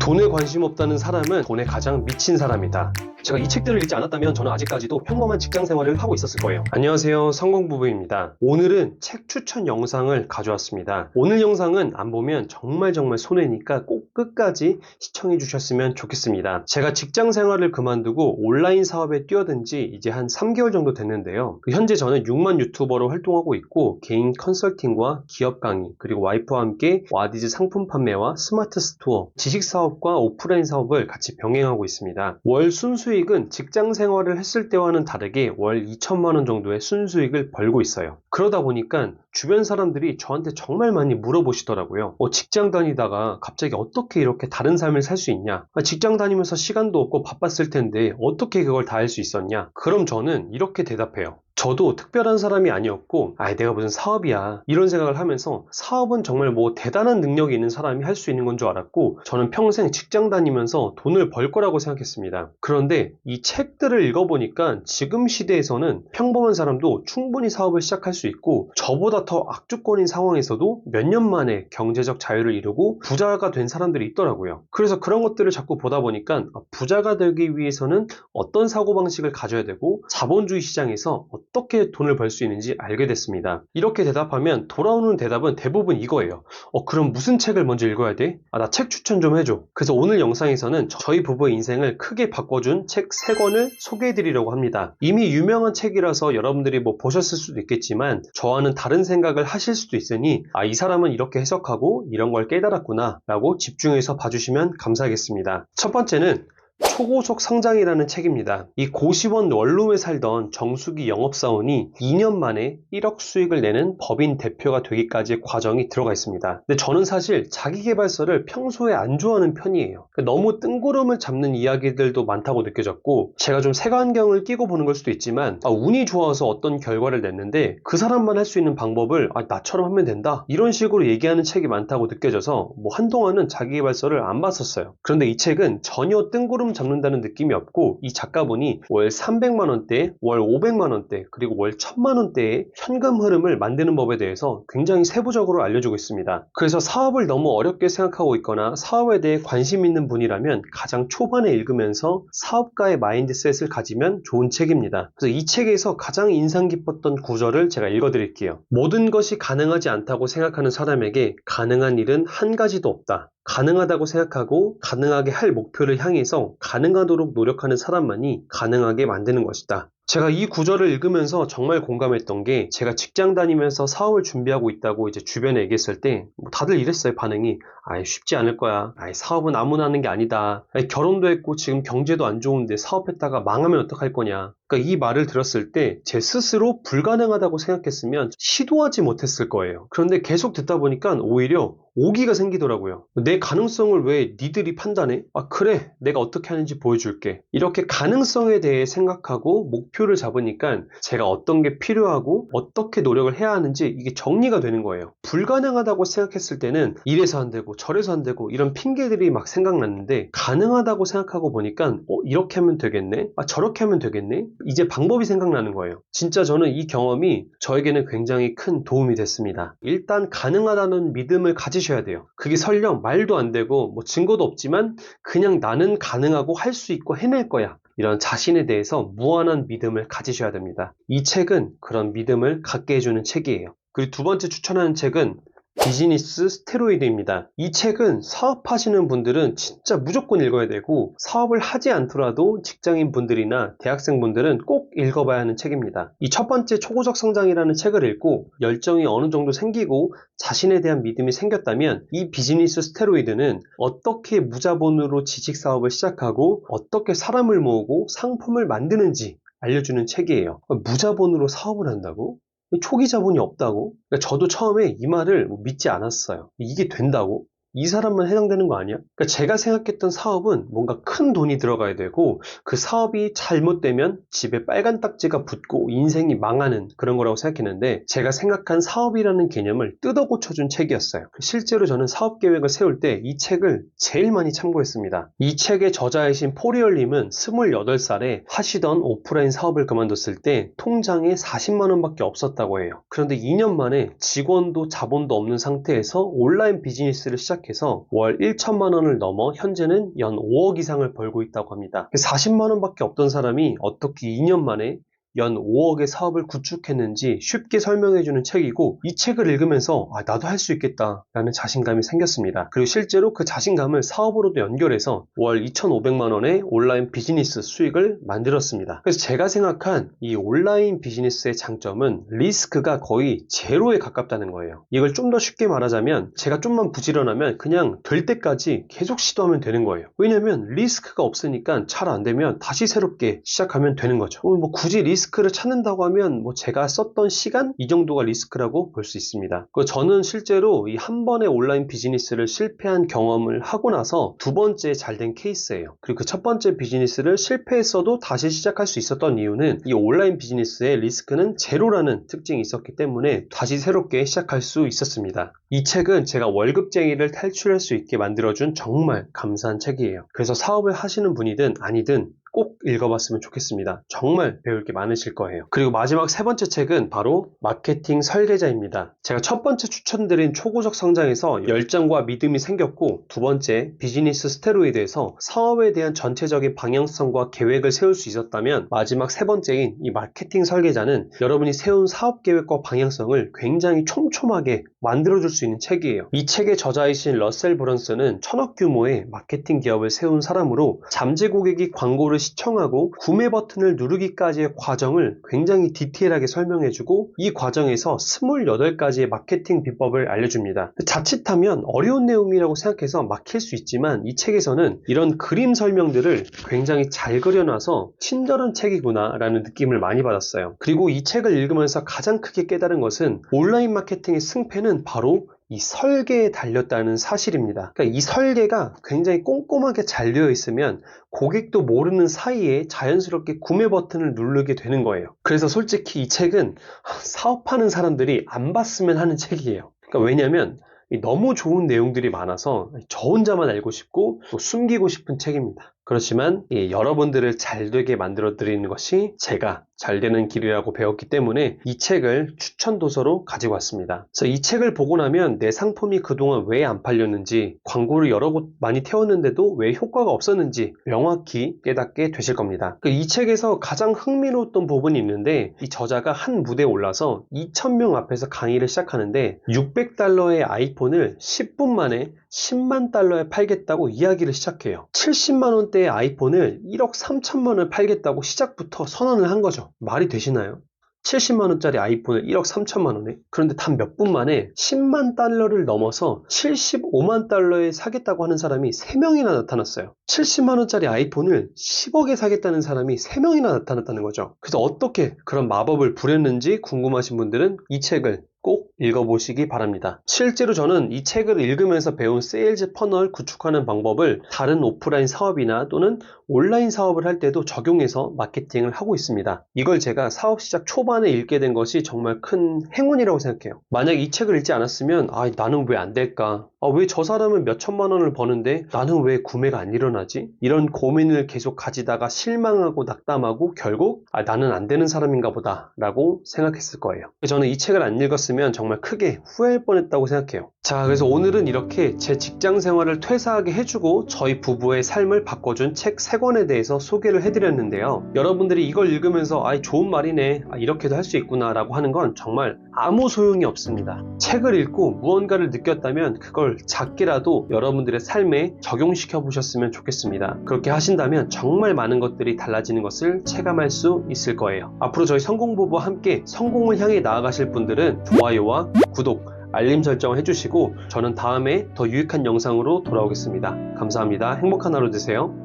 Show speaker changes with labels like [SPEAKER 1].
[SPEAKER 1] 돈에 관심 없다는 사람은 돈에 가장 미친 사람이다. 제가 이 책들을 읽지 않았다면 저는 아직까지도 평범한 직장 생활을 하고 있었을 거예요. 안녕하세요, 성공부부입니다. 오늘은 책 추천 영상을 가져왔습니다. 오늘 영상은 안 보면 정말 손해니까 꼭 끝까지 시청해 주셨으면 좋겠습니다. 제가 직장 생활을 그만두고 온라인 사업에 뛰어든 지 이제 한 3개월 정도 됐는데요. 현재 저는 6만 유튜버로 활동하고 있고 개인 컨설팅과 기업 강의, 그리고 와이프와 함께 와디즈 상품 판매와 스마트 스토어, 지식 사업과 오프라인 사업을 같이 병행하고 있습니다. 월 순수익은 직장 생활을 했을 때와는 다르게 월 2천만 원 정도의 순수익을 벌고 있어요. 그러다 보니까 주변 사람들이 저한테 정말 많이 물어보시더라고요. 직장 다니다가 갑자기 어떻게 이렇게 다른 삶을 살 수 있냐? 직장 다니면서 시간도 없고 바빴을 텐데 어떻게 그걸 다 할 수 있었냐? 그럼 저는 이렇게 대답해요. 저도 특별한 사람이 아니었고 내가 무슨 사업이야 이런 생각을 하면서 사업은 정말 뭐 대단한 능력이 있는 사람이 할 수 있는 건 줄 알았고 저는 평생 직장 다니면서 돈을 벌 거라고 생각했습니다. 그런데 이 책들을 읽어보니까 지금 시대에서는 평범한 사람도 충분히 사업을 시작할 수 있고 저보다 더 악조건인 상황에서도 몇 년 만에 경제적 자유를 이루고 부자가 된 사람들이 있더라고요. 그래서 그런 것들을 자꾸 보다 보니까 부자가 되기 위해서는 어떤 사고방식을 가져야 되고 자본주의 시장에서 어떻게 돈을 벌 수 있는지 알게 됐습니다. 이렇게 대답하면 돌아오는 대답은 대부분 이거예요. 그럼 무슨 책을 먼저 읽어야 돼? 나 책 추천 좀 해줘. 그래서 오늘 영상에서는 저희 부부의 인생을 크게 바꿔준 책 3권을 소개해드리려고 합니다. 이미 유명한 책이라서 여러분들이 뭐 보셨을 수도 있겠지만 저와는 다른 생각을 하실 수도 있으니 이 사람은 이렇게 해석하고 이런 걸 깨달았구나 라고 집중해서 봐주시면 감사하겠습니다. 첫 번째는 초고속 성장이라는 책입니다. 이 고시원 원룸에 살던 정수기 영업사원이 2년 만에 1억 수익을 내는 법인 대표가 되기까지의 과정이 들어가 있습니다. 근데 저는 사실 자기계발서를 평소에 안 좋아하는 편이에요. 너무 뜬구름을 잡는 이야기들도 많다고 느껴졌고 제가 좀 색안경을 끼고 보는 걸 수도 있지만 운이 좋아서 어떤 결과를 냈는데 그 사람만 할 수 있는 방법을 나처럼 하면 된다 이런 식으로 얘기하는 책이 많다고 느껴져서 한동안은 자기계발서를 안 봤었어요. 그런데 이 책은 전혀 뜬구름 잡는다는 느낌이 없고 이 작가분이 월 300만원대, 월 500만원대, 그리고 월 1000만원대의 현금 흐름을 만드는 법에 대해서 굉장히 세부적으로 알려주고 있습니다. 그래서 사업을 너무 어렵게 생각하고 있거나 사업에 대해 관심 있는 분이라면 가장 초반에 읽으면서 사업가의 마인드셋을 가지면 좋은 책입니다. 그래서 이 책에서 가장 인상 깊었던 구절을 제가 읽어드릴게요. 모든 것이 가능하지 않다고 생각하는 사람에게 가능한 일은 한 가지도 없다. 가능하다고 생각하고 가능하게 할 목표를 향해서 가능하도록 노력하는 사람만이 가능하게 만드는 것이다. 제가 이 구절을 읽으면서 정말 공감했던 게 제가 직장 다니면서 사업을 준비하고 있다고 이제 주변에 얘기했을 때 다들 이랬어요. 반응이 쉽지 않을 거야. 사업은 아무나 하는 게 아니다. 결혼도 했고 지금 경제도 안 좋은데 사업했다가 망하면 어떡할 거냐. 그러니까 이 말을 들었을 때 제 스스로 불가능하다고 생각했으면 시도하지 못했을 거예요. 그런데 계속 듣다 보니까 오히려 오기가 생기더라고요. 내 가능성을 왜 니들이 판단해? 그래, 내가 어떻게 하는지 보여줄게. 이렇게 가능성에 대해 생각하고 목표를 잡으니까 제가 어떤 게 필요하고 어떻게 노력을 해야 하는지 이게 정리가 되는 거예요. 불가능하다고 생각했을 때는 이래서 안 되고 저래서 안 되고 이런 핑계들이 막 생각났는데 가능하다고 생각하고 보니까 이렇게 하면 되겠네? 저렇게 하면 되겠네? 이제 방법이 생각나는 거예요. 진짜 저는 이 경험이 저에게는 굉장히 큰 도움이 됐습니다. 일단 가능하다는 믿음을 가지셔야 돼요. 그게 설령 말도 안 되고 증거도 없지만 그냥 나는 가능하고 할 수 있고 해낼 거야. 이런 자신에 대해서 무한한 믿음을 가지셔야 됩니다. 이 책은 그런 믿음을 갖게 해주는 책이에요. 그리고 두 번째 추천하는 책은 비즈니스 스테로이드입니다. 이 책은 사업하시는 분들은 진짜 무조건 읽어야 되고 사업을 하지 않더라도 직장인 분들이나 대학생 분들은 꼭 읽어봐야 하는 책입니다. 이 첫 번째 초고속 성장이라는 책을 읽고 열정이 어느 정도 생기고 자신에 대한 믿음이 생겼다면 이 비즈니스 스테로이드는 어떻게 무자본으로 지식 사업을 시작하고 어떻게 사람을 모으고 상품을 만드는지 알려주는 책이에요. 무자본으로 사업을 한다고? 초기 자본이 없다고? 그러니까 저도 처음에 이 말을 믿지 않았어요. 이게 된다고? 이 사람만 해당되는 거 아니야? 그러니까 제가 생각했던 사업은 뭔가 큰 돈이 들어가야 되고 그 사업이 잘못되면 집에 빨간 딱지가 붙고 인생이 망하는 그런 거라고 생각했는데 제가 생각한 사업이라는 개념을 뜯어 고쳐준 책이었어요. 실제로 저는 사업 계획을 세울 때 이 책을 제일 많이 참고했습니다. 이 책의 저자이신 포리얼님은 28살에 하시던 오프라인 사업을 그만뒀을 때 통장에 40만 원밖에 없었다고 해요. 그런데 2년 만에 직원도 자본도 없는 상태에서 온라인 비즈니스를 시작 시작해서 월 1천만 원을 넘어 현재는 연 5억 이상을 벌고 있다고 합니다. 40만 원밖에 없던 사람이 어떻게 2년 만에 연 5억의 사업을 구축했는지 쉽게 설명해주는 책이고, 이 책을 읽으면서 나도 할 수 있겠다 라는 자신감이 생겼습니다. 그리고 실제로 그 자신감을 사업으로도 연결해서 월 2,500만 원의 온라인 비즈니스 수익을 만들었습니다. 그래서 제가 생각한 이 온라인 비즈니스의 장점은 리스크가 거의 제로에 가깝다는 거예요. 이걸 좀 더 쉽게 말하자면, 제가 좀만 부지런하면 그냥 될 때까지 계속 시도하면 되는 거예요. 왜냐면 리스크가 없으니까 잘 안 되면 다시 새롭게 시작하면 되는 거죠. 뭐 굳이 리스크를 찾는다고 하면 제가 썼던 시간 이 정도가 리스크라고 볼 수 있습니다. 저는 실제로 이 한 번의 온라인 비즈니스를 실패한 경험을 하고 나서 두 번째 잘 된 케이스예요. 그리고 그 첫 번째 비즈니스를 실패했어도 다시 시작할 수 있었던 이유는 이 온라인 비즈니스의 리스크는 제로라는 특징이 있었기 때문에 다시 새롭게 시작할 수 있었습니다. 이 책은 제가 월급쟁이를 탈출할 수 있게 만들어준 정말 감사한 책이에요. 그래서 사업을 하시는 분이든 아니든 꼭 읽어봤으면 좋겠습니다. 정말 배울 게 많으실 거예요. 그리고 마지막 세 번째 책은 바로 마케팅 설계자입니다. 제가 첫 번째 추천드린 초고속 성장에서 열정과 믿음이 생겼고, 두 번째 비즈니스 스테로이드에서 사업에 대한 전체적인 방향성과 계획을 세울 수 있었다면, 마지막 세 번째인 이 마케팅 설계자는 여러분이 세운 사업 계획과 방향성을 굉장히 촘촘하게 만들어줄 수 있는 책이에요. 이 책의 저자이신 러셀 브런슨은 1,000억 규모의 마케팅 기업을 세운 사람으로 잠재 고객이 광고를 시청하고 구매 버튼을 누르기까지의 과정을 굉장히 디테일하게 설명해주고, 이 과정에서 28가지의 마케팅 비법을 알려줍니다. 자칫하면 어려운 내용이라고 생각해서 막힐 수 있지만, 이 책에서는 이런 그림 설명들을 굉장히 잘 그려놔서 친절한 책이구나 라는 느낌을 많이 받았어요. 그리고 이 책을 읽으면서 가장 크게 깨달은 것은 온라인 마케팅의 승패는 바로 이 설계에 달렸다는 사실입니다. 그러니까 이 설계가 굉장히 꼼꼼하게 잘 되어 있으면 고객도 모르는 사이에 자연스럽게 구매 버튼을 누르게 되는 거예요. 그래서 솔직히 이 책은 사업하는 사람들이 안 봤으면 하는 책이에요. 그러니까 왜냐면 너무 좋은 내용들이 많아서 저 혼자만 알고 싶고 또 숨기고 싶은 책입니다. 그렇지만 여러분들을 잘 되게 만들어 드리는 것이 제가 잘 되는 길이라고 배웠기 때문에 이 책을 추천 도서로 가지고 왔습니다. 그래서 이 책을 보고 나면 내 상품이 그동안 왜 안 팔렸는지, 광고를 여러 곳 많이 태웠는데도 왜 효과가 없었는지 명확히 깨닫게 되실 겁니다. 이 책에서 가장 흥미로웠던 부분이 있는데, 이 저자가 한 무대에 올라서 2,000명 앞에서 강의를 시작하는데 $600의 아이폰을 10분 만에 10만 달러에 팔겠다고 이야기를 시작해요. 70만 원대의 아이폰을 1억 3천만 원에 팔겠다고 시작부터 선언을 한 거죠. 말이 되시나요? 70만 원짜리 아이폰을 1억 3천만 원에? 그런데 단 몇 분 만에 10만 달러를 넘어서 75만 달러에 사겠다고 하는 사람이 3명이나 나타났어요. 70만 원짜리 아이폰을 10억에 사겠다는 사람이 3명이나 나타났다는 거죠. 그래서 어떻게 그런 마법을 부렸는지 궁금하신 분들은 이 책을 꼭 읽어보시기 바랍니다. 실제로 저는 이 책을 읽으면서 배운 세일즈 퍼널 구축하는 방법을 다른 오프라인 사업이나 또는 온라인 사업을 할 때도 적용해서 마케팅을 하고 있습니다. 이걸 제가 사업 시작 초반에 읽게 된 것이 정말 큰 행운이라고 생각해요. 만약 이 책을 읽지 않았으면 나는 왜 안 될까? 왜 저 사람은 몇 천만 원을 버는데 나는 왜 구매가 안 일어나지? 이런 고민을 계속 가지다가 실망하고 낙담하고 결국 나는 안 되는 사람인가 보다 라고 생각했을 거예요. 저는 이 책을 안 읽었으면 정말 크게 후회할 뻔했다고 생각해요. 자, 그래서 오늘은 이렇게 제 직장 생활을 퇴사하게 해주고 저희 부부의 삶을 바꿔준 책 3권에 대해서 소개를 해드렸는데요. 여러분들이 이걸 읽으면서 좋은 말이네, 이렇게도 할 수 있구나 라고 하는 건 정말 아무 소용이 없습니다. 책을 읽고 무언가를 느꼈다면 그걸 작게라도 여러분들의 삶에 적용시켜 보셨으면 좋겠습니다. 그렇게 하신다면 정말 많은 것들이 달라지는 것을 체감할 수 있을 거예요. 앞으로 저희 성공부부와 함께 성공을 향해 나아가실 분들은 좋아요와 구독, 알림 설정을 해주시고 저는 다음에 더 유익한 영상으로 돌아오겠습니다. 감사합니다. 행복한 하루 되세요.